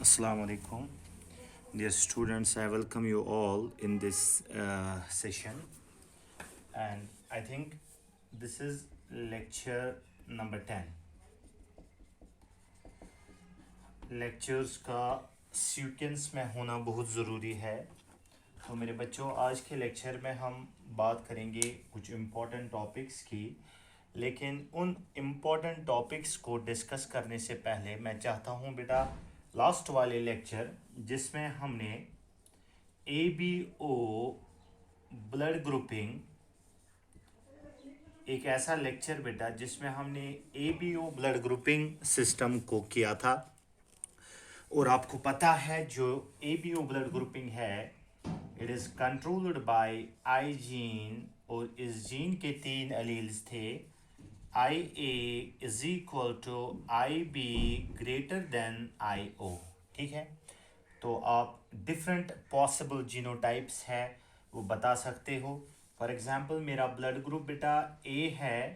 Assalamu alaikum. Dear students, I welcome you all in this session. And I think this is lecture number 10. Lectures का sequence में होना बहुत ज़रूरी है। तो मेरे बच्चों, आज के लेक्चर में हम बात करेंगे कुछ इम्पोर्टेंट टॉपिक्स की, लेकिन उन इम्पोर्टेंट टॉपिक्स को डिस्कस करने से पहले मैं चाहता हूँ बेटा लास्ट वाले लेक्चर जिसमें हमने ABO ब्लड ग्रुपिंग, एक ऐसा लेक्चर बेटा जिसमें हमने ABO ब्लड ग्रुपिंग सिस्टम को किया था। और आपको पता है जो ABO ब्लड ग्रुपिंग है, it is controlled by I gene, और इस जीन के 3 एलील्स थे। IA is equal to IB greater than IO। ठीक है, तो आप डिफरेंट पॉसिबल जीनोटाइप्स है वो बता सकते हो। फॉर एग्जांपल मेरा ब्लड ग्रुप बेटा A है,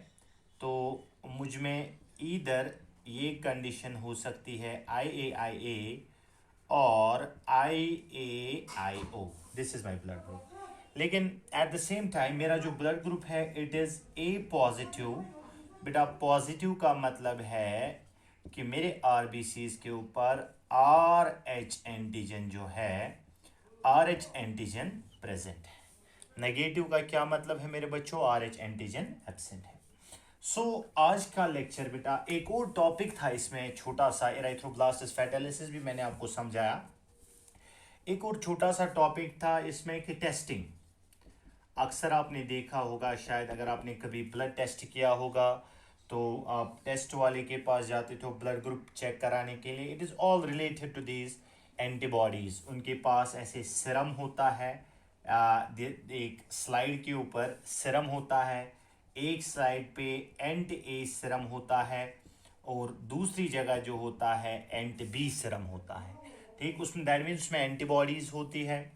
तो मुझ में इधर ये कंडीशन हो सकती है IAIA और IAIO। This is my blood group. लेकिन एट द सेम टाइम मेरा जो ब्लड ग्रुप है इट इज़ A पॉजिटिव। बेटा पॉजिटिव का मतलब है कि मेरे RBCs के ऊपर RH एंटीजन जो है, RH एंटीजन प्रेजेंट है। नेगेटिव का क्या मतलब है मेरे बच्चों? RH एंटीजन एब्सेंट है। आज का लेक्चर बेटा एक और टॉपिक था, इसमें छोटा सा एराइथ्रोब्लास्टिस फैटेलिसिस भी मैंने आपको समझाया। एक और छोटा सा टॉपिक था इसमें कि टेस्टिंग। अक्सर आपने देखा होगा, शायद अगर आपने कभी ब्लड टेस्ट किया होगा तो आप टेस्ट वाले के पास जाते थे ब्लड ग्रुप चेक कराने के लिए। It is all related to these antibodies. उनके पास ऐसे सिरम होता है, एक स्लाइड के ऊपर सिरम होता है, एक स्लाइड पे एंटी-A सिरम होता है और दूसरी जगह जो होता है एंटी-B सिरम होता है। ठीक, उसमें दैट मीन्स उसमें एंटीबॉडीज़ होती है।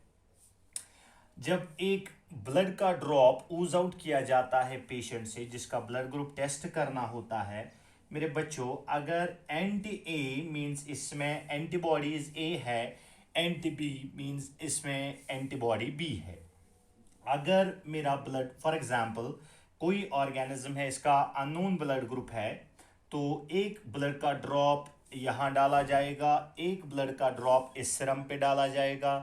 जब एक ब्लड का ड्रॉप ऊज आउट किया जाता है पेशेंट से जिसका ब्लड ग्रुप टेस्ट करना होता है मेरे बच्चों, अगर एंटी-A मीन्स इसमें एंटीबॉडीज A है, एंटी-B मीन्स इसमें एंटीबॉडी B है। अगर मेरा ब्लड फॉर एग्जांपल कोई ऑर्गेनिज्म है, इसका अननोन ब्लड ग्रुप है, तो एक ब्लड का ड्रॉप यहाँ डाला जाएगा, एक ब्लड का ड्रॉप इस सिरम पे डाला जाएगा।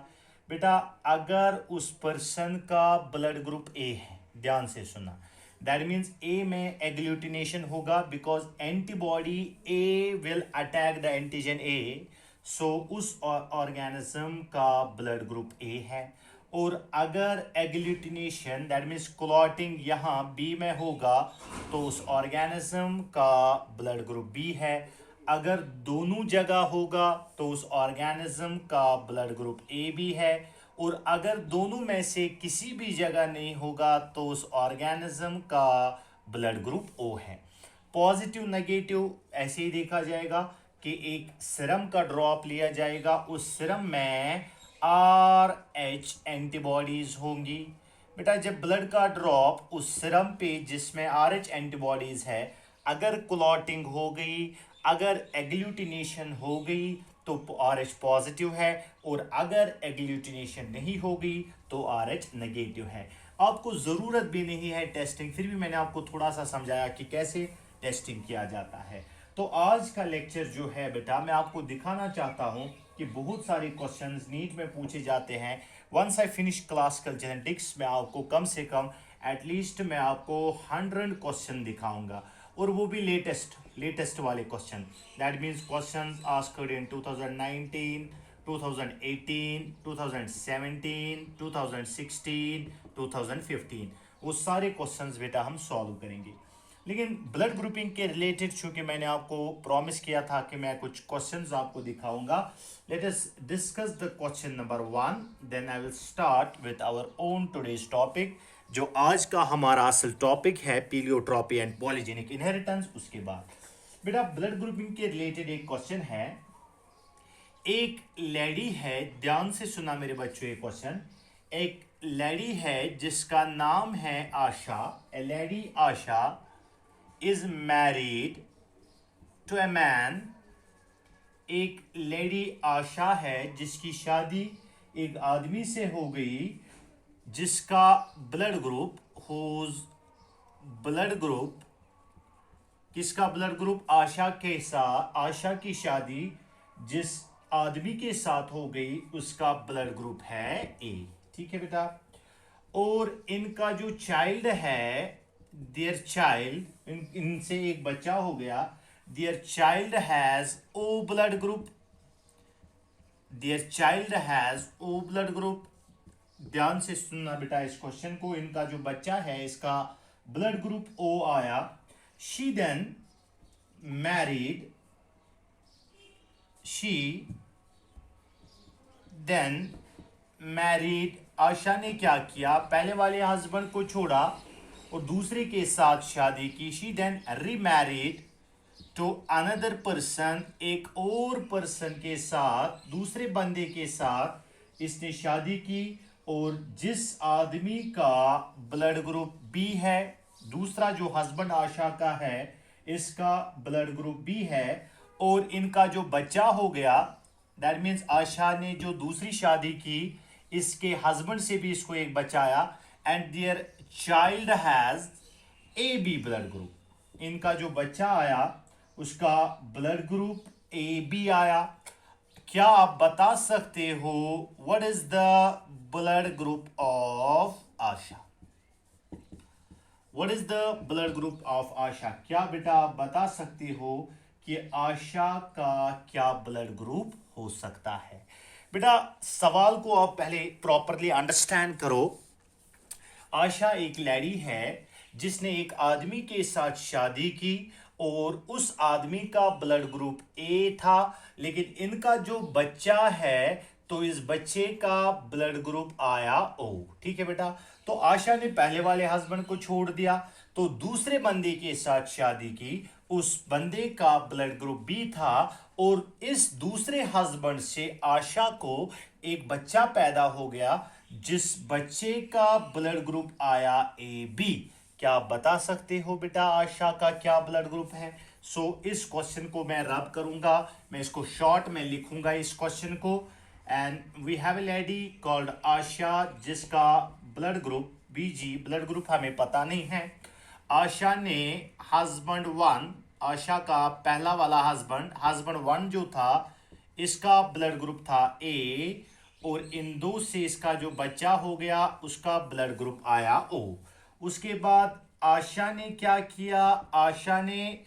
बेटा अगर उस पर्सन का ब्लड ग्रुप A है, ध्यान से सुना, दैट मीन्स A में एग्लूटिनेशन होगा because antibody A will attack the antigen A। सो उस ऑर्गेनिज्म का ब्लड ग्रुप A है। और अगर एग्लूटिनेशन दैट मीन्स क्लॉटिंग यहाँ B में होगा तो उस ऑर्गेनिज्म का ब्लड ग्रुप B है। अगर दोनों जगह होगा तो उस ऑर्गेनिज्म का ब्लड ग्रुप A भी है। और अगर दोनों में से किसी भी जगह नहीं होगा तो उस ऑर्गेनिज्म का ब्लड ग्रुप O है। पॉजिटिव नेगेटिव ऐसे ही देखा जाएगा कि एक सिरम का ड्रॉप लिया जाएगा, उस सिरम में RH एंटीबॉडीज होंगी। बेटा जब ब्लड का ड्रॉप उस सिरम पे जिसमें RH एंटीबॉडीज है, अगर क्लॉटिंग हो गई, अगर एग्लूटिनेशन हो गई तो RH पॉजिटिव है, और अगर एग्लूटिनेशन नहीं हो गई तो RH नेगेटिव है। आपको ज़रूरत भी नहीं है टेस्टिंग, फिर भी मैंने आपको थोड़ा सा समझाया कि कैसे टेस्टिंग किया जाता है। तो आज का लेक्चर जो है बेटा मैं आपको दिखाना चाहता हूँ कि बहुत सारे क्वेश्चंस नीट में पूछे जाते हैं। Once I finish classical genetics में आपको कम से कम एटलीस्ट मैं आपको 100 क्वेश्चन दिखाऊंगा, और वो भी लेटेस्ट वाले question. That means question asked in 2019, 2018, 2017, 2016, 2015, वो सारे क्वेश्चंस बेटा हम सॉल्व करेंगे। लेकिन ब्लड ग्रुपिंग के रिलेटेड चूंकि मैंने आपको प्रॉमिस किया था कि मैं कुछ क्वेश्चंस आपको दिखाऊंगा, let us discuss the question number 1, then I will start with our own today's topic, जो आज का हमारा असल टॉपिक है पीलियोट्रॉपी एंड पॉलीजेनिक इनहेरिटेंस। उसके बाद बेटा ब्लड ग्रुपिंग के रिलेटेड एक क्वेश्चन है। एक लेडी है, ध्यान से सुना मेरे बच्चों ये क्वेश्चन। एक लेडी है जिसका नाम है Asha. A lady Asha is married to a man एक लेडी आशा है जिसकी शादी एक आदमी से हो गई जिसका blood group whose blood group किसका ब्लड ग्रुप आशा के साथ, आशा की शादी जिस आदमी के साथ हो गई उसका ब्लड ग्रुप है ए। ठीक है बेटा। और इनका जो चाइल्ड है, देयर चाइल्ड, इनसे एक बच्चा हो गया, their child has O blood group, their child has O blood group. ध्यान से सुनना बेटा इस क्वेश्चन को। इनका जो बच्चा है इसका ब्लड ग्रुप ओ आया। She then married, she then married, Asha ने क्या किया, पहले वाले हस्बैंड को छोड़ा और दूसरे के साथ शादी की। She then remarried to another person, एक और पर्सन के साथ, दूसरे बंदे के साथ इसने शादी की। और जिस आदमी का ब्लड ग्रुप बी है, दूसरा जो हस्बैंड आशा का है इसका ब्लड ग्रुप बी है, और इनका जो बच्चा हो गया, दैट मीन्स आशा ने जो दूसरी शादी की इसके हस्बैंड से भी इसको एक बच्चा आया, and their child has A B blood group. इनका जो बच्चा आया उसका ब्लड ग्रुप ए बी आया। क्या आप बता सकते हो what is the blood group of Asha? What is the blood group of Asha? क्या बेटा आप बता सकते हो कि आशा का क्या ब्लड ग्रुप हो सकता है? बेटा सवाल को आप पहले प्रॉपरली अंडरस्टैंड करो। आशा एक लेडी है जिसने एक आदमी के साथ शादी की और उस आदमी का ब्लड ग्रुप ए था, लेकिन इनका जो बच्चा है तो इस बच्चे का ब्लड ग्रुप आया ओ। ठीक है बेटा। तो आशा ने पहले वाले हस्बैंड को छोड़ दिया तो दूसरे बंदे के साथ शादी की, उस बंदे का ब्लड ग्रुप बी था, और इस दूसरे हस्बैंड से आशा को एक बच्चा पैदा हो गया जिस बच्चे का ब्लड ग्रुप आया ए बी। क्या आप बता सकते हो बेटा आशा का क्या ब्लड ग्रुप है? इस क्वेश्चन को मैं रब करूंगा, मैं इसको शॉर्ट में लिखूंगा इस क्वेश्चन को। And we have a lady called Asha जिसका ब्लड ग्रुप बीजी, ब्लड ग्रुप हमें पता नहीं है। आशा ने हस्बैंड वन, आशा का पहला वाला हस्बैंड वन जो था इसका ब्लड ग्रुप था ए, और इन दो से इसका जो बच्चा हो गया उसका ब्लड ग्रुप आया ओ। उसके बाद आशा ने क्या किया, आशा ने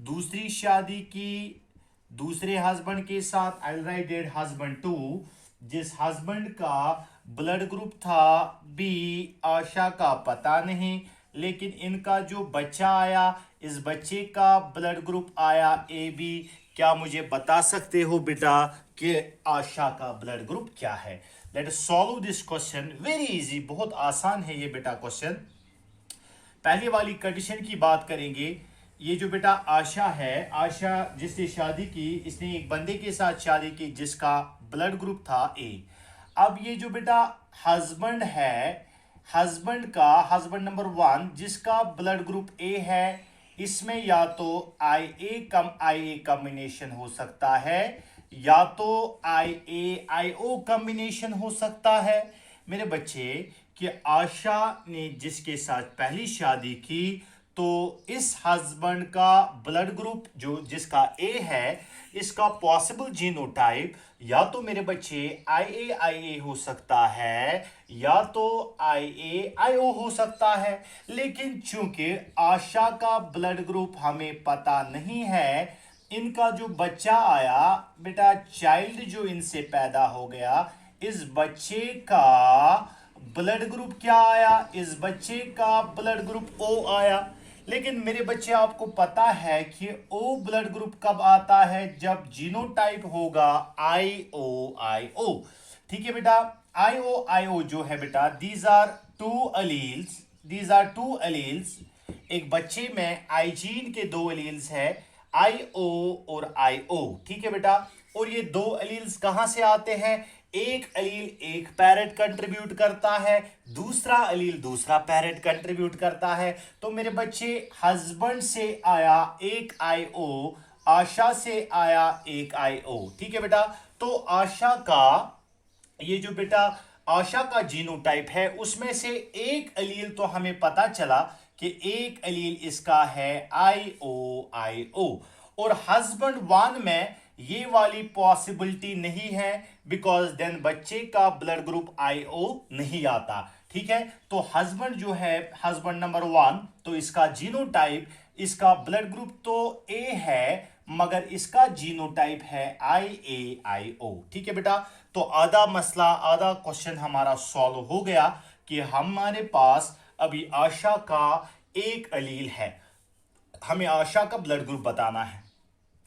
दूसरी शादी की दूसरे हस्बैंड के साथ, आई राइट डेट हस्बैंड टू, जिस हस्बैंड का ब्लड ग्रुप था बी, आशा का पता नहीं, लेकिन इनका जो बच्चा आया इस बच्चे का ब्लड ग्रुप आया ए बी। क्या मुझे बता सकते हो बेटा कि आशा का ब्लड ग्रुप क्या है? Let us solve this question. Very easy, बहुत आसान है ये बेटा क्वेश्चन। पहले वाली कंडीशन की बात करेंगे। ये जो बेटा आशा है, आशा जिसने शादी की, इसने एक बंदे के साथ शादी की जिसका ब्लड ग्रुप था ए। अब ये जो बेटा हस्बैंड है, हस्बैंड नंबर वन जिसका ब्लड ग्रुप ए है, इसमें या तो आई ए कॉम्बिनेशन हो सकता है या तो IAIO कॉम्बिनेशन हो सकता है। मेरे बच्चे कि आशा ने जिसके साथ पहली शादी की तो इस हस्बैंड का ब्लड ग्रुप जो जिसका ए है, इसका पॉसिबल जीनोटाइप या तो मेरे बच्चे IAIA हो सकता है या तो IAIO हो सकता है। लेकिन चूंकि आशा का ब्लड ग्रुप हमें पता नहीं है, इनका जो बच्चा आया बेटा, चाइल्ड जो इनसे पैदा हो गया, इस बच्चे का ब्लड ग्रुप क्या आया? इस बच्चे का ब्लड ग्रुप ओ आया। लेकिन मेरे बच्चे आपको पता है कि ओ ब्लड ग्रुप कब आता है? जब जीनोटाइप होगा IOIO। ठीक है बेटा, IOIO जो है बेटा, दीज आर टू अलील्स। एक बच्चे में आइजीन के दो अलील्स है, IO और IO। ठीक है बेटा, और ये दो अलील्स कहां से आते हैं? एक अलील एक पैरेट कंट्रीब्यूट करता है, दूसरा अलील दूसरा पैरेट कंट्रीब्यूट करता है। तो मेरे बच्चे हस्बैंड से आया एक IO, आशा से आया एक IO। ठीक है बेटा, तो आशा का ये जो बेटा आशा का जीनोटाइप है उसमें से एक एलील तो हमें पता चला कि एक एलील इसका है IO। और हस्बैंड वन में ये वाली पॉसिबिलिटी नहीं है, बिकॉज देन बच्चे का ब्लड ग्रुप IO नहीं आता। ठीक है, तो हस्बैंड जो है, हस्बैंड नंबर वन, तो इसका जीनोटाइप, इसका ब्लड ग्रुप तो A है, मगर इसका जीनोटाइप है IAIO। ठीक है बेटा, तो आधा मसला, आधा क्वेश्चन हमारा सॉल्व हो गया कि हमारे पास अभी आशा का एक अलील है, हमें आशा का ब्लड ग्रुप बताना है।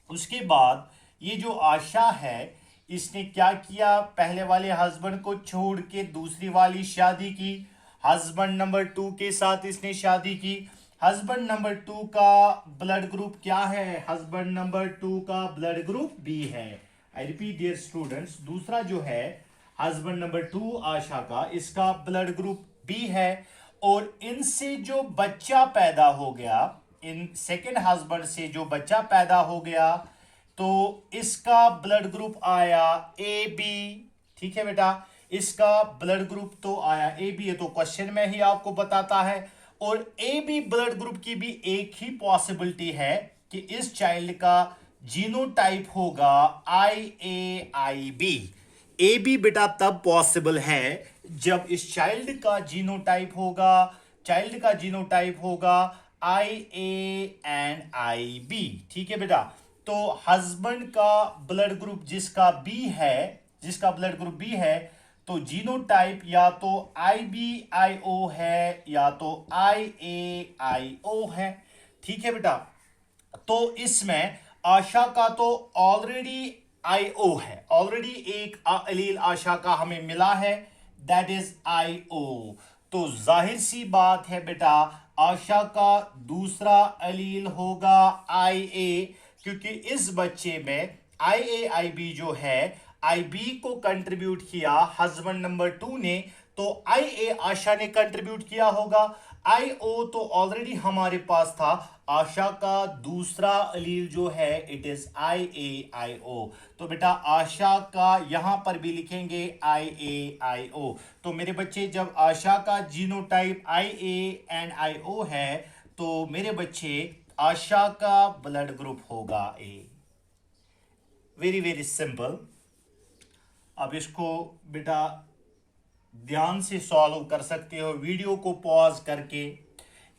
उसके बाद ये जो आशा है इसने क्या किया, पहले वाले हस्बैंड को छोड़ के दूसरी वाली शादी की, हस्बैंड नंबर 2 के साथ इसने शादी की। हस्बैंड नंबर 2 का ब्लड ग्रुप क्या है, हस्बैंड नंबर 2 का ब्लड ग्रुप बी है। आई रिपीट डियर स्टूडेंट्स, दूसरा जो है हस्बैंड नंबर 2 आशा का, इसका ब्लड ग्रुप बी है। और इनसे जो बच्चा पैदा हो गया, इन सेकेंड हस्बैंड से जो बच्चा पैदा हो गया, तो इसका ब्लड ग्रुप आया AB। ठीक है बेटा, इसका ब्लड ग्रुप तो आया AB है, तो क्वेश्चन में ही आपको बताता है। और AB ब्लड ग्रुप की भी एक ही पॉसिबिलिटी है कि इस चाइल्ड का जीनोटाइप होगा IAIB। AB बेटा तब पॉसिबल है जब इस चाइल्ड का जीनोटाइप होगा, चाइल्ड का जीनोटाइप होगा IA एंड IB। ठीक है बेटा, तो हस्बैंड का ब्लड ग्रुप जिसका बी है, जिसका ब्लड ग्रुप बी है, तो जीनोटाइप या तो IBIO है या तो IAIO है। ठीक है बेटा, तो इसमें आशा का तो ऑलरेडी IO है, ऑलरेडी एक अलील आशा का हमें मिला है, दैट इज IO। तो जाहिर सी बात है बेटा आशा का दूसरा अलील होगा IA, क्योंकि इस बच्चे में IAIB जो है, IB को कंट्रीब्यूट किया हस्बैंड नंबर 2 ने, तो IA आशा ने कंट्रीब्यूट किया होगा। IO तो ऑलरेडी हमारे पास था, आशा का दूसरा अलील जो है इट इज IAIO। तो बेटा आशा का यहां पर भी लिखेंगे IAIO। तो मेरे बच्चे जब आशा का जीनोटाइप IA एंड IO है, तो मेरे बच्चे आशा का ब्लड ग्रुप होगा A। Very very simple. अब इसको बेटा ध्यान से सॉल्व कर सकते हो, वीडियो को पॉज करके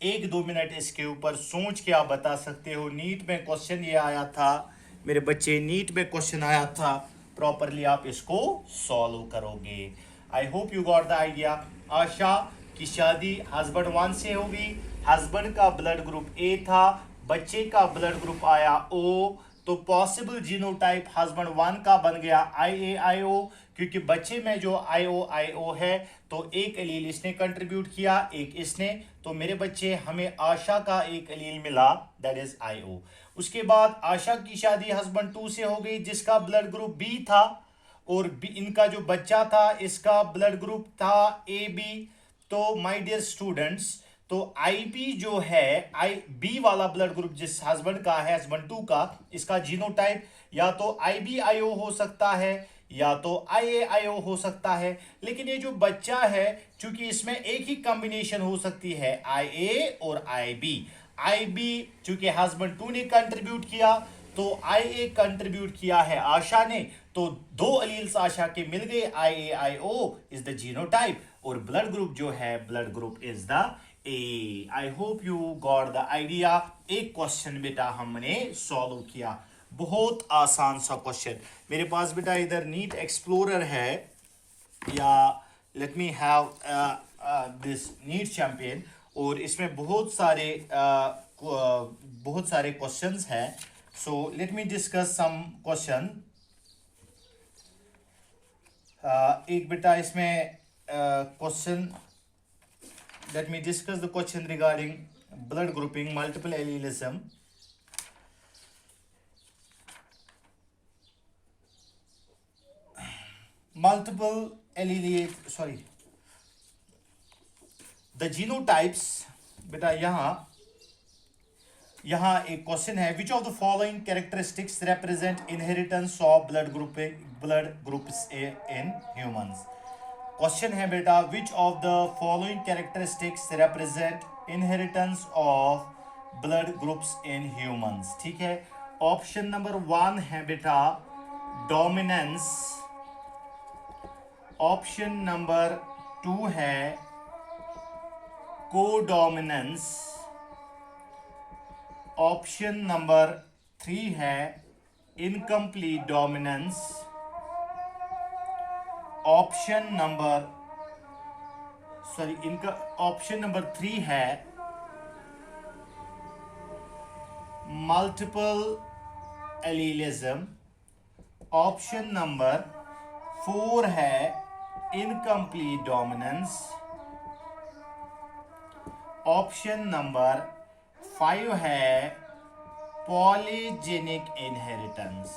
1-2 मिनट इसके ऊपर सोच के आप बता सकते हो। नीट में क्वेश्चन ये आया था मेरे बच्चे, नीट में क्वेश्चन आया था, प्रॉपरली आप इसको सॉल्व करोगे। I hope you got the idea. Asha की शादी हस्बैंड 1 से होगी, हस्बैंड का ब्लड ग्रुप A था, बच्चे का ब्लड ग्रुप आया O, तो पॉसिबल जीनोटाइप हस्बैंड 1 का बन गया IAIO, क्योंकि बच्चे में जो IO है तो एक एलील इसने कंट्रीब्यूट किया, एक इसने, तो मेरे बच्चे हमें आशा का एक एलील मिला, दैट इज IO। उसके बाद आशा की शादी हस्बैंड 2 से हो गई जिसका ब्लड ग्रुप B था, और इनका जो बच्चा था इसका ब्लड ग्रुप था AB। तो माय डियर स्टूडेंट्स, तो IB जो है, IB वाला ब्लड ग्रुप जिस हस्बैंड का है, हस्बैंड 2 का, इसका जीनोटाइप या तो IBIO हो सकता है या तो IAIO हो सकता है। लेकिन ये जो बच्चा है, चूंकि इसमें एक ही कॉम्बिनेशन हो सकती है IA और IB चूंकि हस्बैंड 2 ने कंट्रीब्यूट किया, तो IA कंट्रीब्यूट किया है आशा ने, तो 2 अलील्स आशा के मिल गए, IAIO इज द जीनोटाइप, और ब्लड ग्रुप जो है, blood group is the A। I hope you got the idea. एक क्वेश्चन बेटा हमने सॉल्व किया, बहुत आसान सा क्वेश्चन। मेरे पास बेटा इधर नीट एक्सप्लोरर है, या let me have this NEET Champion, और इसमें बहुत सारे क्वेश्चंस हैं। So let me discuss some question. एक बेटा इसमें question, let me discuss the question regarding blood grouping, multiple allelism. Multiple allele, sorry, the genotypes, बेटा यहाँ यहाँ एक क्वेश्चन है, which of the following characteristics represent inheritance of blood groups in humans. Question है बेटा, which of the following characteristics represent inheritance of blood groups in humans. ठीक है, option number 1 है बेटा डोमिनेंस, ऑप्शन नंबर 2 है codominance, option number 3 है incomplete dominance, option number option number 3 है multiple एलीलिज्म, option number 4 है इनकम्प्लीट डोमिनेंस, ऑप्शन नंबर 5 है polygenic inheritance.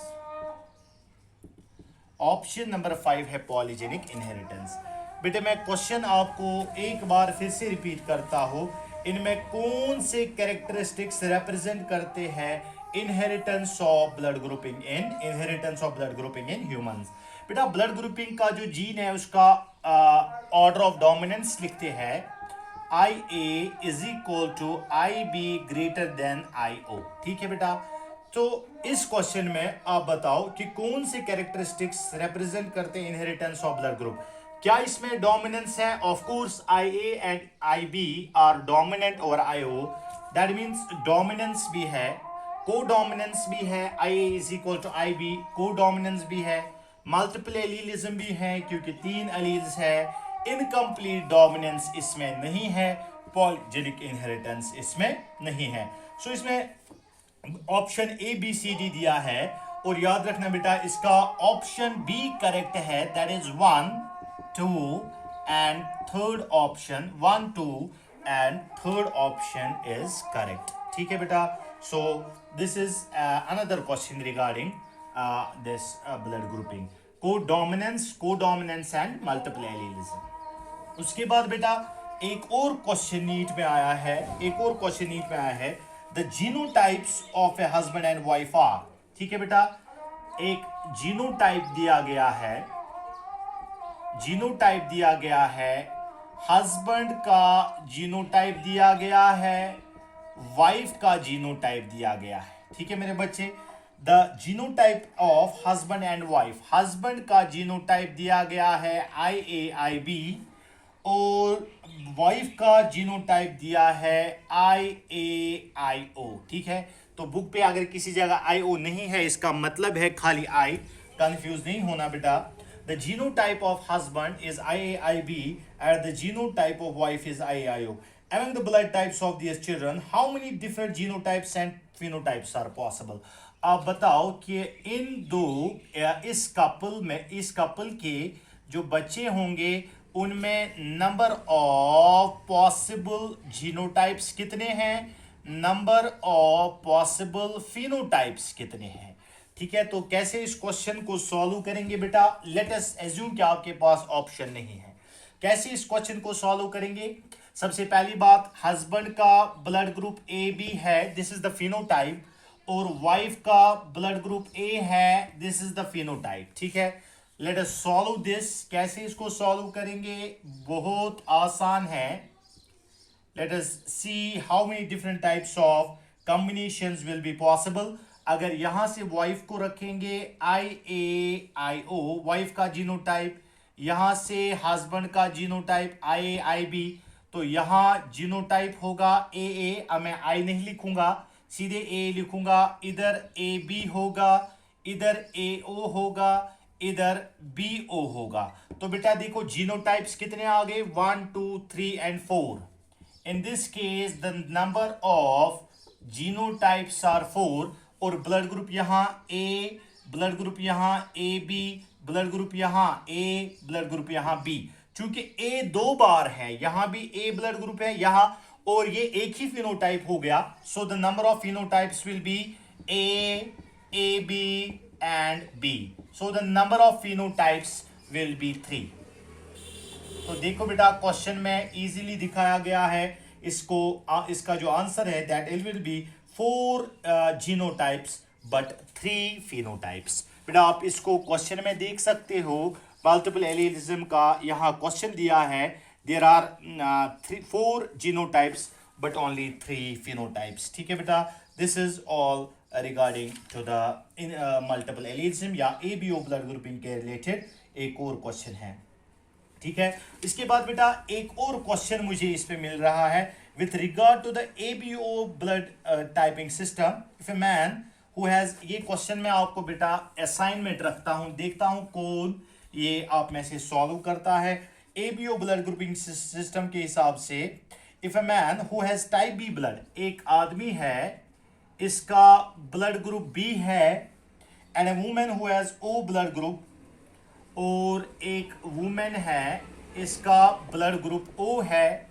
Option number 5 है पॉलीजेनिक इनहेरिटेंस। बेटे मैं क्वेश्चन आपको एक बार फिर से रिपीट करता हूं, इनमें कौन से कैरेक्टरिस्टिक्स रिप्रेजेंट करते हैं inheritance of blood grouping in humans. बेटा ब्लड ग्रुपिंग का जो जीन है उसका ऑर्डर ऑफ डोमिनेंस लिखते हैं IA is equal to IB greater than IO। ठीक है बेटा, तो इस क्वेश्चन में आप बताओ कि कौन से कैरेक्टरिस्टिक्स रिप्रेजेंट करते हैं इनहेरिटेंस ऑफ ब्लड ग्रुप। क्या इसमें डोमिनेंस है? Of course IA and IB are dominant over IO, that means dominance भी है, कोडोमिनेंस भी है, IA is equal to IB, codominance भी है, मल्टीपल एलीलिज्म भी है क्योंकि 3 एलील्स है, इनकम्प्लीट डोमिनेंस इसमें नहीं है, पॉलीजेनिक इनहेरिटेंस इसमें नहीं है। सो इसमें ऑप्शन ABCD दिया है और याद रखना बेटा इसका ऑप्शन B करेक्ट है, that is 1 2 and third option 1 2 and third option is correct. ठीक है बेटा, so this is another question regarding this blood grouping, codominance and multiple एलीलिज्म। उसके बाद बेटा एक और क्वेश्चन नीट में आया है, the genotypes of a husband and wife are. ठीक है बेटा, एक जीनोटाइप दिया गया है, हस्बैंड का जीनोटाइप दिया गया है, वाइफ का जीनोटाइप दिया गया है। ठीक है मेरे बच्चे, the genotype of husband and wife, husband का जीनोटाइप दिया गया है IAIB और वाइफ का जीनोटाइप दिया है IAIO। ठीक है, तो बुक पे अगर किसी जगह IO नहीं है इसका मतलब है खाली I, कंफ्यूज नहीं होना बेटा। The genotype of husband is IAIB and the genotype of wife is IAIO. Among the blood types of these children, how many different genotypes and phenotypes are possible? आप बताओ कि इस कपल के जो बच्चे होंगे उनमें नंबर ऑफ पॉसिबल जीनोटाइप्स कितने हैं, नंबर ऑफ पॉसिबल फिनोटाइप्स कितने हैं। ठीक है, तो कैसे इस क्वेश्चन को सॉल्व करेंगे बेटा, लेट अस एज्यूम कि आपके पास ऑप्शन नहीं है। कैसे इस क्वेश्चन को सॉल्व करेंगे? सबसे पहली बात, हस्बैंड का ब्लड ग्रुप AB है, दिस इज द फिनोटाइप, और वाइफ का ब्लड ग्रुप A है, दिस इज द फिनोटाइप। ठीक है, लेट अस सॉल्व दिस। कैसे इसको सॉल्व करेंगे? बहुत आसान है। Let us see how many different types of combinations will be possible. अगर यहां से वाइफ को रखेंगे IAIO, वाइफ का जीनोटाइप, यहां से हस्बैंड का जीनोटाइप IAIB, तो यहां जीनोटाइप होगा AA, अब मैं I नहीं लिखूंगा, सीधे A लिखूंगा, इधर AB होगा, इधर AO होगा, इधर BO होगा। तो बेटा देखो जीनोटाइप्स कितने आ गए, 1 2 3 and 4। In this case the number of genotypes are 4 और ब्लड ग्रुप यहां A, ब्लड ग्रुप यहां AB, ब्लड ग्रुप यहां A, ब्लड ग्रुप यहां B। चूंकि A 2 बार है, यहां भी A ब्लड ग्रुप है यहां, और ये एक ही फिनोटाइप हो गया, so the number of phenotypes will be A, AB and B, so the number of phenotypes will be 3। तो देखो बेटा क्वेश्चन में इजीली दिखाया गया है इसको, इसका जो आंसर है that it will be 4 genotypes but 3 phenotypes. बेटा आप इसको क्वेश्चन में देख सकते हो, मल्टीपल एलिलिज्म का यहाँ क्वेश्चन दिया है। There are 4 genotypes but only 3 phenotypes. ठीक है बेटा, this is all regarding to the multiple allelism या एबीओ ब्लड ग्रुपिंग के रिलेटेड एक और क्वेश्चन है। ठीक है, इसके बाद बेटा एक और क्वेश्चन मुझे इस पे मिल रहा है with regard to the ABO blood typing system. If a man who has, ये क्वेश्चन मैं आपको बेटा असाइनमेंट रखता हूं, देखता हूं कौन ये आप में से सॉल्व करता है। एबीओ ब्लड ग्रुपिंग सिस्टम के हिसाब से, if a man who has type B blood, एक आदमी है इसका ब्लड ग्रुप बी है, and a women who has O blood group, और एक वुमेन है इसका ब्लड ग्रुप ओ है।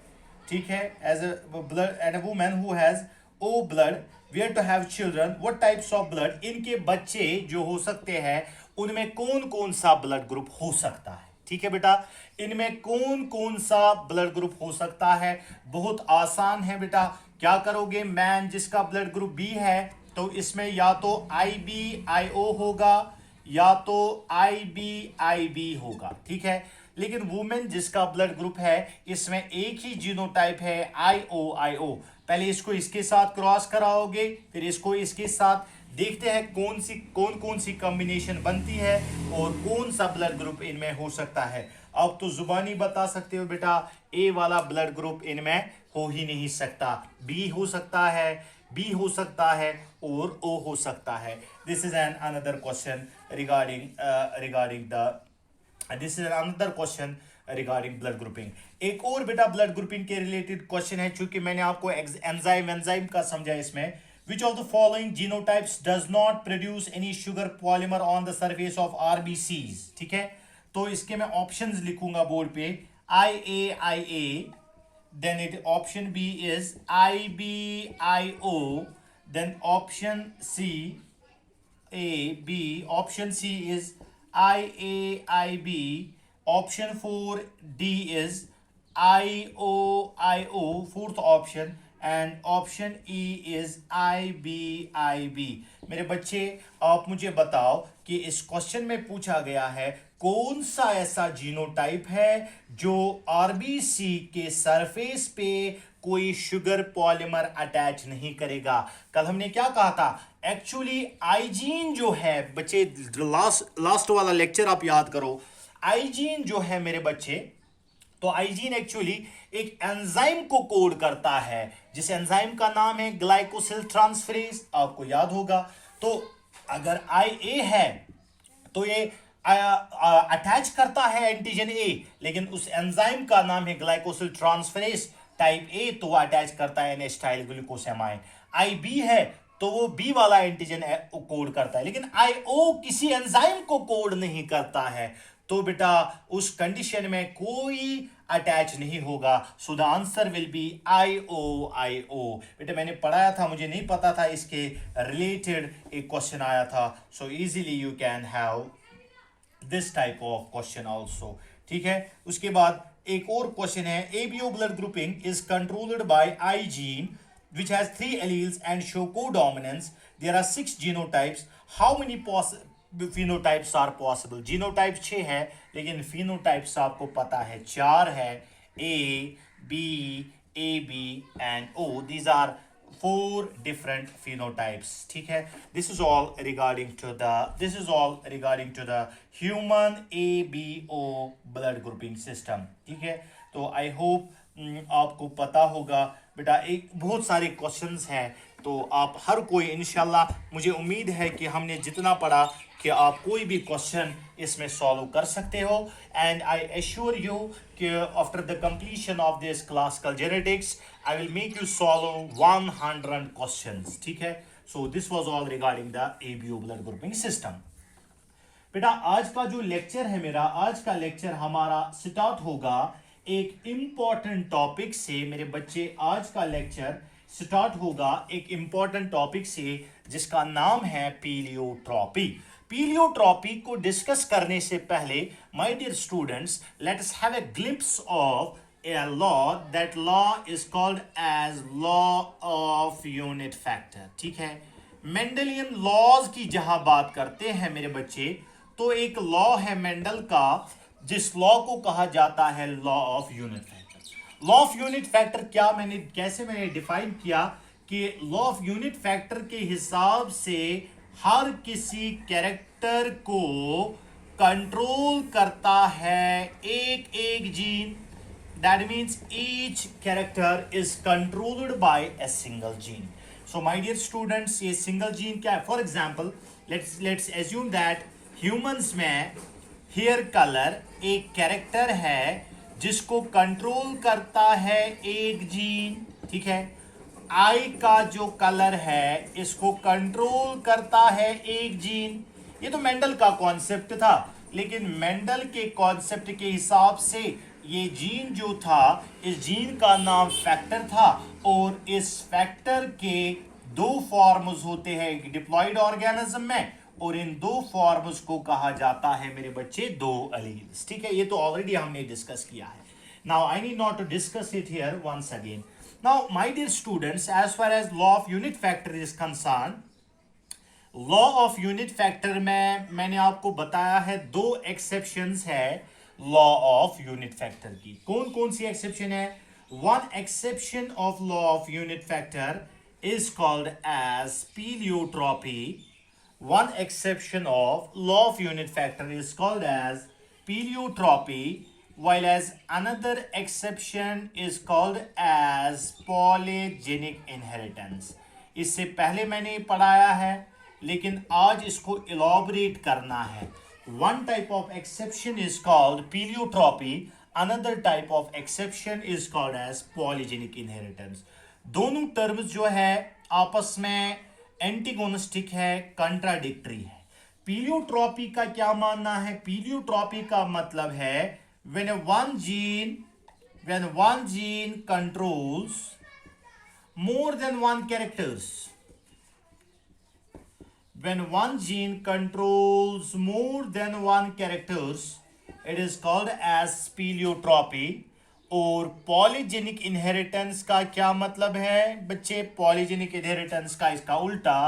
ठीक है, as a blood and a women who has O blood, we are to have children, what types of blood, इनके बच्चे जो हो सकते हैं उनमें कौन कौन सा ब्लड ग्रुप हो सकता है। ठीक है बेटा, इनमें कौन कौन सा ब्लड ग्रुप हो सकता है, बहुत आसान है बेटा। क्या करोगे, मैन जिसका ब्लड ग्रुप बी है तो इसमें या तो IBIO होगा या तो IBIB होगा। ठीक है, लेकिन वुमेन जिसका ब्लड ग्रुप है इसमें एक ही जीनोटाइप है IOIO। पहले इसको इसके साथ क्रॉस कराओगे, फिर इसको इसके साथ, देखते हैं कौन कौन सी कॉम्बिनेशन बनती है और कौन सा ब्लड ग्रुप इनमें हो सकता है। अब तो जुबानी बता सकते हो बेटा, ए वाला ब्लड ग्रुप इनमें हो ही नहीं सकता, बी हो सकता है, बी हो सकता है और ओ हो सकता है। This is an another question regarding the this is another question regarding blood grouping. एक और बेटा ब्लड ग्रुपिंग के रिलेटेड क्वेश्चन है, चूंकि मैंने आपको एंजाइम का समझा इसमें। Which of the following genotypes does not produce any sugar polymer on the surface of RBCs। ठीक है, तो इसके मैं ऑप्शंस लिखूंगा बोर्ड पे, IA, then it option B is IBIO, then option C AB, option C is IAIB, option 4D is IOIO, fourth option, and option E is IBIB। मेरे बच्चे आप मुझे बताओ कि इस क्वेश्चन में पूछा गया है कौन सा ऐसा जीनोटाइप है जो RBC के सरफेस पे कोई शुगर पॉलीमर अटैच नहीं करेगा। कल हमने क्या कहा था, एक्चुअली आइजीन जो है बच्चे, लास्ट वाला लेक्चर आप याद करो, आइजीन जो है मेरे बच्चे, तो आइजीन एक्चुअली एक एंजाइम को कोड करता है, जिस एंजाइम का नाम है ग्लाइकोसिल ट्रांसफरेज, आपको याद होगा। तो अगर IA है तो ये अटैच करता है एंटीजन A, लेकिन उस एंजाइम का नाम है ग्लाइकोसिल ट्रांसफरेज टाइप A, तो वो अटैच करता है N-एसिटाइल ग्लूकोसामाइन। IB है तो वो B वाला एंटीजन कोड करता है, लेकिन IO किसी एंजाइम को कोड नहीं करता है, तो बेटा उस कंडीशन में कोई अटैच नहीं होगा। So the answer will be IOIO। बेटा मैंने पढ़ाया था, मुझे नहीं पता था इसके रिलेटेड एक क्वेश्चन आया था, so easily you can have this type of question also. ठीक है, उसके बाद एक और क्वेश्चन है, ABO blood grouping is controlled by I gene which has 3 alleles and show codominance. There are 6 genotypes. How many phenotypes are possible? Genotype 6 है, लेकिन phenotypes आपको पता है 4 है, A, B, AB and O. These are 4 different phenotypes. ठीक है, this is all regarding to the human ABO blood grouping system. ठीक है, तो I hope आपको पता होगा बेटा, एक बहुत सारे क्वेश्चंस हैं, तो आप हर कोई इंशाल्लाह, मुझे उम्मीद है कि हमने जितना पढ़ा कि आप कोई भी क्वेश्चन इसमें सॉल्व कर सकते हो। एंड आई एश्योर यू कि after the completion of this classical genetics I will make you solve 100 questions. ठीक है, so this was all regarding the ABO blood grouping system. बेटा आज का जो लेक्चर है मेरा, आज का लेक्चर हमारा स्टार्ट होगा एक इंपॉर्टेंट टॉपिक से। मेरे बच्चे आज का लेक्चर स्टार्ट होगा एक इंपॉर्टेंट टॉपिक से जिसका नाम है पीलियोट्रॉपी। पीलियोट्रॉपी को डिस्कस करने से पहले my dear students, let us have a glimpse of a law. That law is called as law of unit factor. ठीक है, मेंडलियन लॉज की जहां बात करते हैं मेरे बच्चे, तो एक लॉ है मेंडल का, जिस लॉ को कहा जाता है law of unit factor. Law of unit factor क्या, मैंने डिफाइन किया कि लॉ ऑफ यूनिट फैक्टर के हिसाब से हर किसी कैरेक्टर को कंट्रोल करता है एक एक gene. That means each character is controlled by a single gene. So my dear students, ये single gene क्या है? For example, let's assume that humans में hair color एक character है जिसको कंट्रोल करता है एक जीन. ठीक है, आई का जो कलर है इसको कंट्रोल करता है एक जीन. ये तो मेंडल का कॉन्सेप्ट था, लेकिन मेंडल के कॉन्सेप्ट के हिसाब से ये जीन जो था, इस जीन का नाम फैक्टर था, और इस फैक्टर के दो फॉर्म्स होते हैं एक डिप्लॉयड ऑर्गेनिज्म में, और इन दो फॉर्म्स को कहा जाता है मेरे बच्चे दो एलील्स. ठीक है, ये तो ऑलरेडी हमने डिस्कस किया है. Now I need not to discuss it here once again. Now my dear students, as far as law of unit factor is concern, law of unit factor में मैंने आपको बताया है दो एक्सेप्शंस है लॉ ऑफ यूनिट फैक्टर की. कौन कौन सी एक्सेप्शन है? One exception of law of unit factor is called as pleiotropy. One exception of law of unit factor is called as pleiotropy, while as another exception is called as polygenic inheritance. इससे पहले मैंने पढ़ाया है, लेकिन आज इसको इलॉबरेट करना है. One type of exception is called pleiotropy. Another type of exception is called as polygenic inheritance. दोनों टर्म्स जो है आपस में एंटीगोनिस्टिक है, कंट्राडिक्टरी है. पीलियोट्रॉपी का क्या मानना है? पीलियोट्रॉपी का मतलब है when one gene controls more than one characters. When one gene controls more than one characters, it is called as pleiotropy. और पॉलीजेनिक इनहेरिटेंस का क्या मतलब है बच्चे? पॉलीजेनिक इनहेरिटेंस का इसका उल्टा,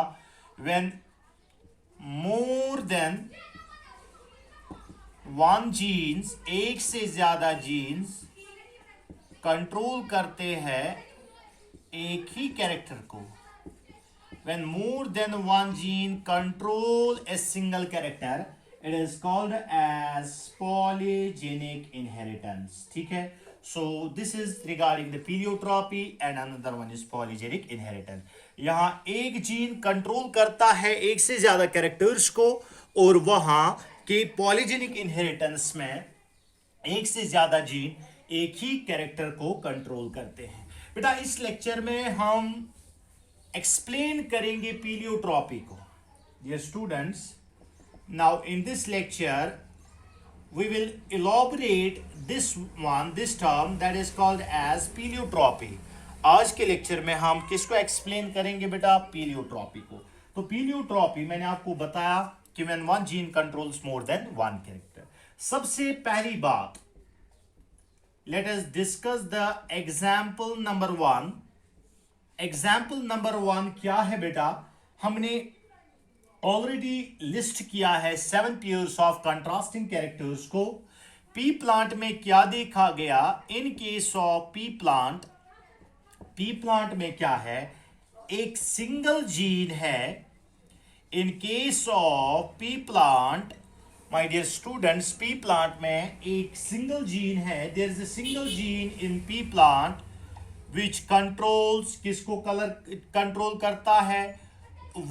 when more than one genes, एक से ज्यादा जीन्स कंट्रोल करते हैं एक ही कैरेक्टर को. when more than one gene control a single character, it is called as polygenic inheritance. ठीक है, so this is regarding the pleiotropy and another one is polygenic inheritance. यहाँ एक जीन कंट्रोल करता है एक से ज्यादा कैरेक्टर्स को, और वहां कि पॉलीजेनिक इनहेरिटेंस में एक से ज्यादा जीन एक ही कैरेक्टर को कंट्रोल करते हैं. बेटा इस लेक्चर में हम एक्सप्लेन करेंगे पीलियोट्रॉपी को. Dear students, now in this lecture we will elaborate this term that is called as pleiotropy. आज के लेक्चर में हम किसको एक्सप्लेन करेंगे बेटा? पीलियोट्रॉपी को. तो पीलियोट्रॉपी मैंने आपको बताया कि when one gene controls more than one character. सबसे पहली बात, let us discuss the example number 1. Example number 1 क्या है बेटा? हमने ऑलरेडी लिस्ट किया है 7 पेयर्स ऑफ कंट्रास्टिंग कैरेक्टर्स को. पी प्लांट में क्या देखा गया? In case of P plant में क्या है? एक सिंगल जीन है. In case of pea plant, my dear students, pea plant में एक single gene है. There is a single gene in pea plant which controls, किसको कंट्रोल करता है?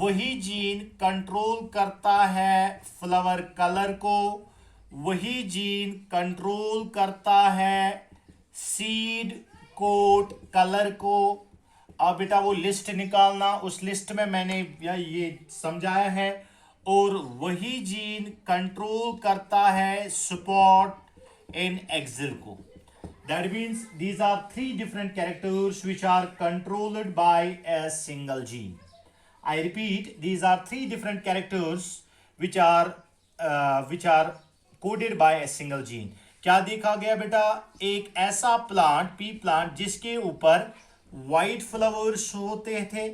वही जीन कंट्रोल करता है फ्लावर कलर को, वही जीन कंट्रोल करता है सीड कोट कलर को. अब बेटा वो लिस्ट निकालना, उस लिस्ट में मैंने ये समझाया है. और वही जीन कंट्रोल करता है स्पॉट इन एक्सिल को. That means these are 3 different characters which are controlled by a single gene. I repeat, these are 3 different characters which are coded by a single gene. क्या देखा गया बेटा? एक ऐसा plant, P plant, जिसके ऊपर white flowers होते थे।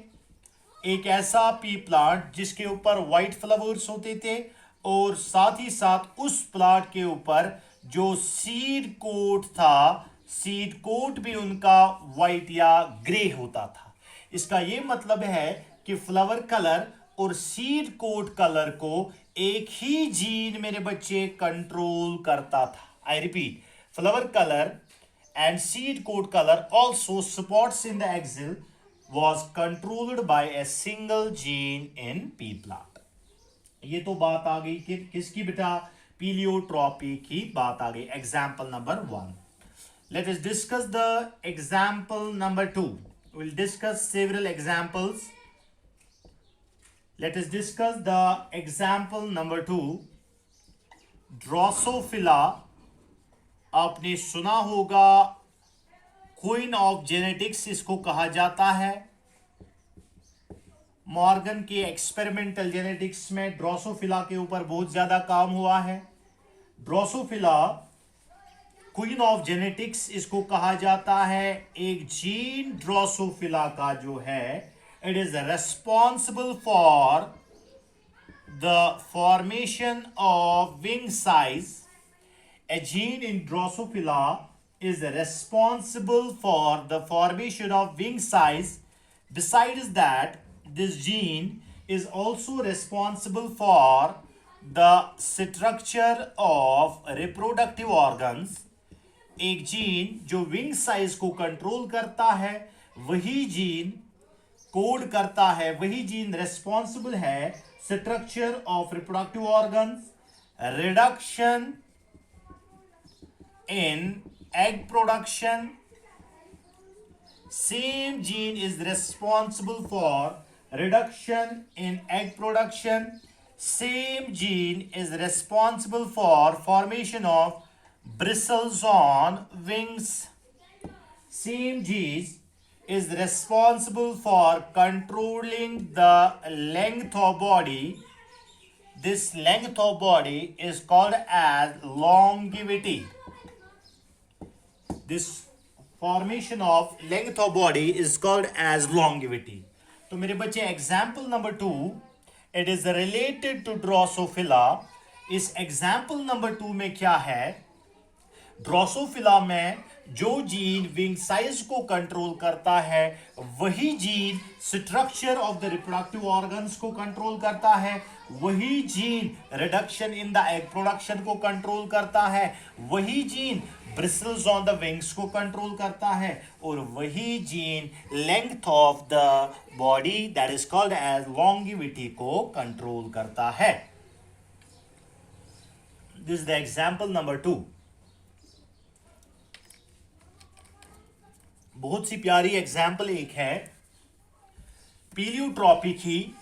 एक ऐसा पी प्लांट जिसके ऊपर व्हाइट फ्लावर्स होते थे, और साथ ही साथ उस प्लांट के ऊपर जो सीड कोट था, सीड कोट भी उनका व्हाइट या ग्रे होता था। इसका यह मतलब है कि फ्लावर कलर और सीड कोट कलर को एक ही जीन मेरे बच्चे कंट्रोल करता था। I repeat, flower colour and seed coat color also spots in the axil was controlled by a single gene in pea plant। ये तो बात आ गई कि किसकी बेटा? पीलियोट्रॉपी की बात आ गई। Example number 1। Late us discuss the example number 2। Will discuss several examples. Late us discuss the example number 2। Drosophila, आपने सुना होगा, क्वीन ऑफ जेनेटिक्स इसको कहा जाता है। मॉर्गन के एक्सपेरिमेंटल जेनेटिक्स में ड्रोसोफिला के ऊपर बहुत ज्यादा काम हुआ है। ड्रोसोफिला क्वीन ऑफ जेनेटिक्स इसको कहा जाता है। एक जीन ड्रोसोफिला का जो है, it is responsible for the formation of wing size. A gene in Drosophila is responsible for the formation of wing size. Besides that, this gene is also responsible for the structure of reproductive organs. एक gene जो wing size को control करता है, वही gene code करता है, वही gene responsible है structure of reproductive organs, reduction in egg production. Same gene is responsible for reduction in egg production. Same gene is responsible for formation of bristles on wings. Same gene is responsible for controlling the length of body. This length of body is called as longevity. This formation of length of body is called as longevity. तो मेरे बच्चे example number 2, it is related to Drosophila. इस example number 2 में क्या है? Drosophila में जो gene wing size को कंट्रोल करता है, वही gene structure of the reproductive organs को कंट्रोल करता है, वही gene reduction in the egg production को कंट्रोल करता है, वही gene bristles on the wings को कंट्रोल करता है, और वही gene length of the body that is called as longevity को कंट्रोल करता है। This is the example number 2। बहुत सी प्यारी एग्जाम्पल एक है पीलियोट्रॉपी की।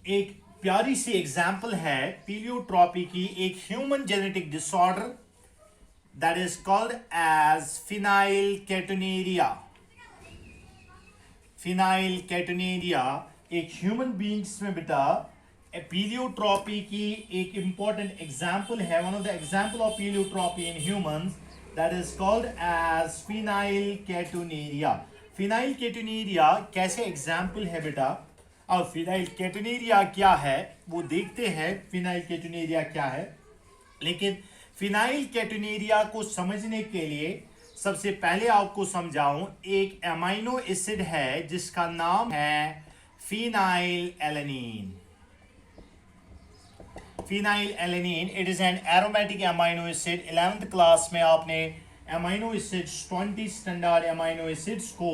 एक प्यारी सी एग्जाम्पल है पीलियोट्रॉपी की, एक human genetic disorder that is called as phenylketonuria. Phenylketonuria एक ह्यूमन बींग्स में बेटा पीलियोट्रॉपी की एक इंपॉर्टेंट एग्जाम्पल है। One of the example of pleiotropy in humans that is called as phenylketonuria. phenylketonuria कैसे एग्जाम्पल है बेटा? अब phenylketonuria क्या है वो देखते हैं, phenylketonuria क्या है। लेकिन फिनाइलकेटोनुरिया को समझने के लिए सबसे पहले आपको समझाऊं, एक एमाइनो एसिड है जिसका नाम है phenylalanine. Phenylalanine, it is an aromatic amino acid. 11th class में आपने amino acids, 20 standard amino acids को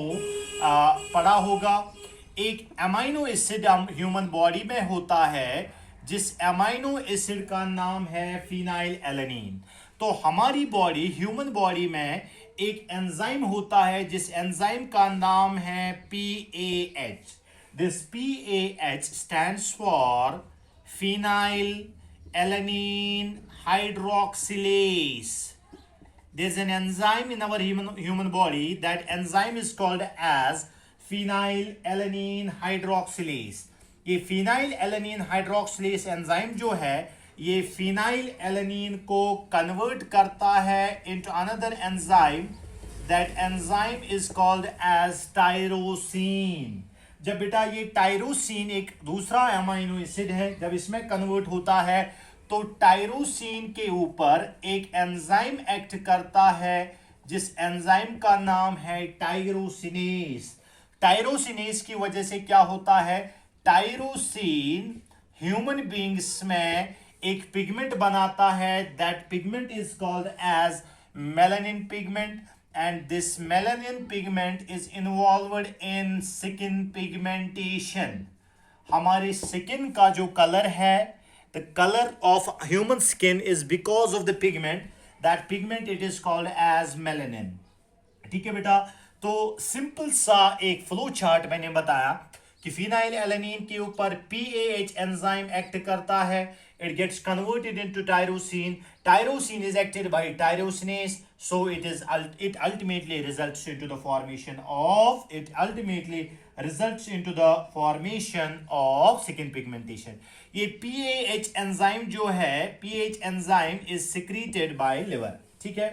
पढ़ा होगा। एक एमाइनो एसिड ह्यूमन बॉडी में होता है जिस एमाइनो एसिड का नाम है फिनाइलएलेनिन। तो हमारी बॉडी, ह्यूमन बॉडी में एक एंजाइम होता है जिस एंजाइम का नाम है PAH। This PAH stands for phenylalanine hydroxylase. There's an enzyme in our human body. That enzyme is called as phenylalanine hydroxylase. ये phenylalanine hydroxylase एंजाइम जो है, ये फिनाइल एलेनिन को कन्वर्ट करता है into another enzyme, that enzyme is called as tyrosine. जब बेटा ये टायरोसिन एक दूसरा अमीनो एसिड है, जब इसमें कन्वर्ट होता है तो टायरोसिन के ऊपर एक एंजाइम एक्ट करता है जिस एंजाइम का नाम है टायरोसिनेस। टायरोसिनेस की वजह से क्या होता है, टायरोसिन ह्यूमन बींग्स में एक पिगमेंट बनाता है, that pigment is called as melanin pigment, and this melanin pigment is involved in skin pigmentation। हमारे स्किन का जो कलर है, the color of human skin is because of the pigment, that pigment it is called as melanin। ठीक है बेटा, तो simple सा एक फ्लो चार्ट मैंने बताया कि फिनाइल एलेनिन के ऊपर PAH एंजाइम एक्ट करता है, it gets converted into tyrosine, tyrosine is acted by tyrosinase, so it ultimately results into the formation of skin pigmentation। ये PAH एंजाइम जो है, PAH enzyme is secreted by liver। ठीक है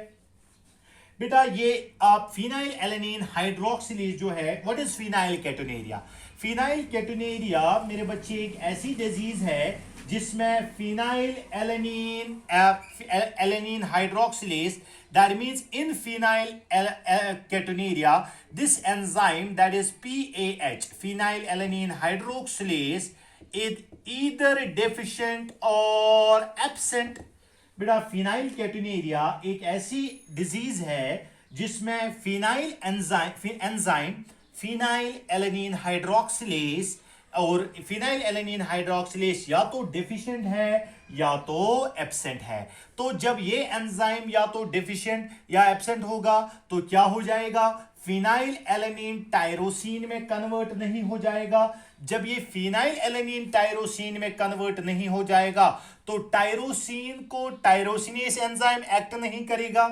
बेटा, ये आप फिनाइल एलेनिन हाइड्रोक्सिलेज जो है, व्हाट इज फिनाइल केटोनेरिया? फिनाइल केटोनेरिया मेरे बच्चे एक ऐसी डिजीज है जिसमें phenyl alanine hydroxylase, that means in phenyl ketonuria this enzyme that is PAH, phenyl alanine hydroxylase, is either deficient or absent। बेटा फिनाइल केटोनेरिया एक ऐसी डिजीज है जिसमें phenyl enzyme phenyl alanine hydroxylase और फिनाइल एलेनिन हाइड्रोक्सिलेज या तो deficient है या तो एब्सेंट है। तो जब ये एंजाइम या तो डेफिशिएंट या एब्सेंट होगा तो क्या हो जाएगा, फिनाइल एलेनिन टायरोसिन में कन्वर्ट नहीं हो जाएगा। जब ये फिनाइल एलेनिन टायरोसिन में कन्वर्ट नहीं हो जाएगा तो टायरोसिन को टायरोसिनेस एंजाइम एक्ट नहीं करेगा।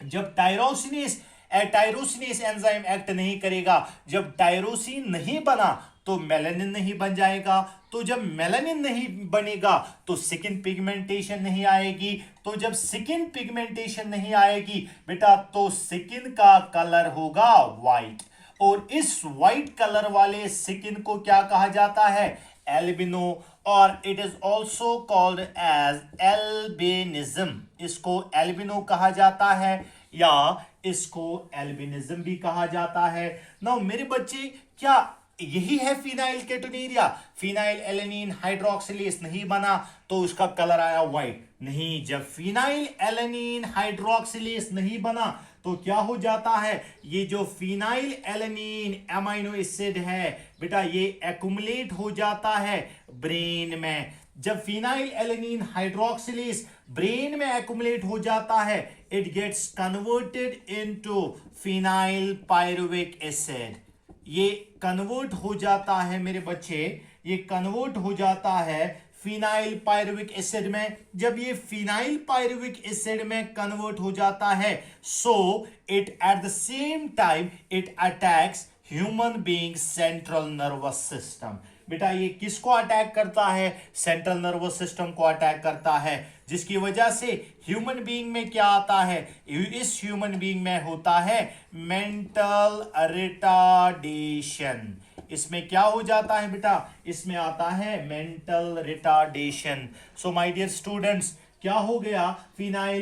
जब टायरोसिनेस एंजाइम एक्ट नहीं करेगा, जब टायरोसिन नहीं बना तो मेलानिन नहीं बन जाएगा। तो जब मेलानिन नहीं बनेगा तो स्किन पिगमेंटेशन नहीं आएगी। तो जब स्किन पिगमेंटेशन नहीं आएगी बेटा तो स्किन का कलर होगा व्हाइट, और इस व्हाइट कलर वाले स्किन को क्या कहा जाता है, एल्बिनो, और it is also called as albinism. इसको एल्बिनो कहा जाता है या इसको एल्बिनिज्म भी कहा जाता है। नाउ मेरे बच्चे, क्या यही है फिनाइल केटोनेरिया? फिनाइल एलेनिन हाइड्रोक्सिलेज नहीं बना तो उसका कलर आया व्हाइट? नहीं, जब फिनाइल एलेनिन हाइड्रोक्सिलेज नहीं बना तो क्या हो जाता है, ये जो फिनाइल एलेनिन अमीनो एसिड है बेटा ये एक्युमुलेट हो जाता है ब्रेन में। जब फिनाइल एलेनिन हाइड्रोक्सिलेज ब्रेन में एक्युमुलेट हो जाता है, it gets converted into phenylpyruvic acid. ये कन्वर्ट हो जाता है मेरे बच्चे, ये कन्वर्ट हो जाता है फिनाइल पायरुविक एसिड में। जब ये फिनाइल पायरुविक एसिड में कन्वर्ट हो जाता है, so it at the same time it attacks human being central nervous system. बेटा ये किसको अटैक करता है, सेंट्रल नर्वस सिस्टम को अटैक करता है, जिसकी वजह से ह्यूमन बीइंग में क्या आता है, इस ह्यूमन बीइंग में होता है मेंटल रिटार्डेशन। इसमें क्या हो जाता है बेटा, इसमें आता है mental retardation. So my dear students, क्या हो गया, फिनाइल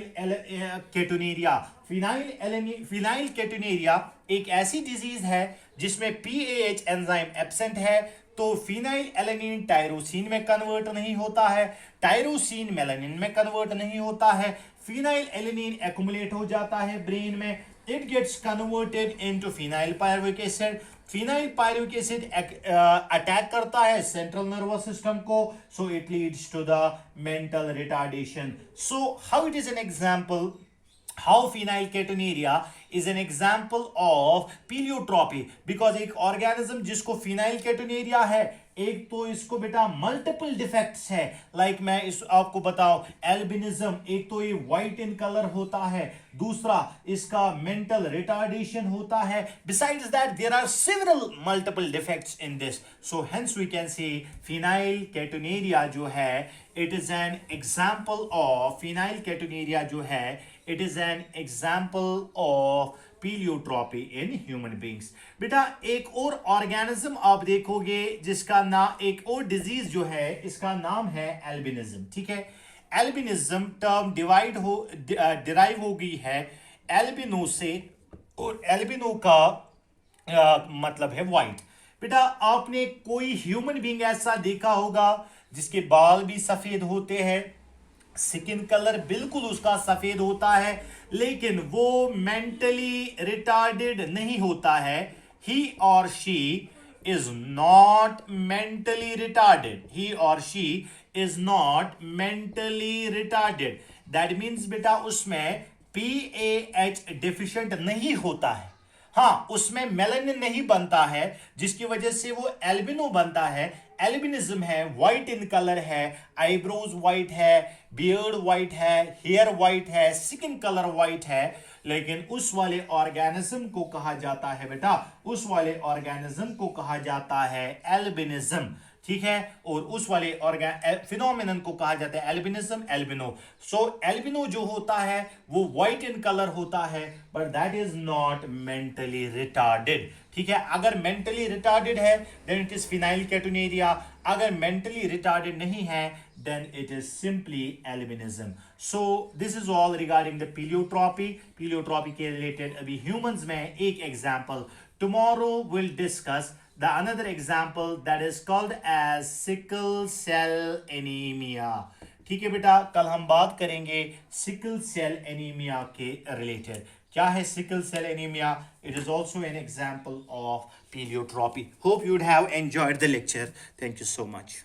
केटोनेरिया। फिनाइल केटोनेरिया एक ऐसी डिजीज है जिसमें PAH एंजाइम एब्सेंट है, तो फिनाइल एलेनिन टायरोसिन में कन्वर्ट नहीं होता है, टायरोसिन मेलानिन में कन्वर्ट नहीं होता है, फिनाइल एलेनिन एक्युमुलेट हो जाता है ब्रेन में, it gets converted into phenylpyruvic acid. Phenylpyruvic acid attack करता है सेंट्रल नर्वस सिस्टम को, so it leads to the mental retardation. So how it is an example, how phenylketonuria is an example of pleiotropy, because एक organism जिसको phenylketonuria है, एक तो इसको बेटा मल्टीपल डिफेक्ट्स है, लाइक मैं इस आपको बताऊं एल्बिनिज्म, एक तो ये व्हाइट इन कलर होता है, दूसरा इसका मेंटल रिटार्डेशन होता है, besides that there are several multiple defects in this, so hence we can say phenylketonuria जो है it is an example of phenylketonuria जो है it is an example of pleiotropy in human beings. बेटा एक और organism आप देखोगे जिसका नाम, एक और डिजीज जो है इसका नाम है एल्बिनिज्म। ठीक है, एल्बिनिज्म टर्म डिराइव हो गई है एल्बिनो से, और एल्बिनो का मतलब है वाइट। बेटा आपने कोई ह्यूमन बीइंग ऐसा देखा होगा जिसके बाल भी सफेद होते हैं, स्किन कलर बिल्कुल उसका सफेद होता है, लेकिन वो मेंटली रिटार्डेड नहीं होता है। He or she is not mentally retarded, he or she is not mentally retarded. That means बेटा उसमें PAH डिफिशिएंट नहीं होता है। हाँ, उसमें मेलानिन नहीं बनता है जिसकी वजह से वो एल्बिनो बनता है। एल्बिनिज्म है, व्हाइट इन कलर है, आईब्रोज व्हाइट है, बियर्ड व्हाइट है, हेयर व्हाइट है, स्किन कलर व्हाइट है, लेकिन उस वाले ऑर्गेनिज्म को कहा जाता है बेटा, उस वाले ऑर्गेनिज्म को कहा जाता है एल्बिनिज्म। ठीक है, और उस वाले फिनोमिनन को कहा जाता है एल्बिनिज्म, एल्बिनो। सो एल्बिनो जो होता है वो व्हाइट इन कलर होता है, but that is not mentally retarded. ठीक है, अगर मेंटली रिटार्डेड है देन इट इज फिनाइल कैटोनेरिया, अगर मेंटली रिटार्डेड नहीं है then it is simply albinism. So this is all regarding the pleiotropy. Pleiotropy के related अभी humans में एक example. Tomorrow we'll discuss the another example that is called as sickle cell anemia. ठीक है बेटा, कल हम बात करेंगे सिकल सेल एनीमिया के रिलेटेड। क्या है sickle cell anaemia? It is also an example of pleiotropy. Hope you would have enjoyed the lecture. Thank you so much.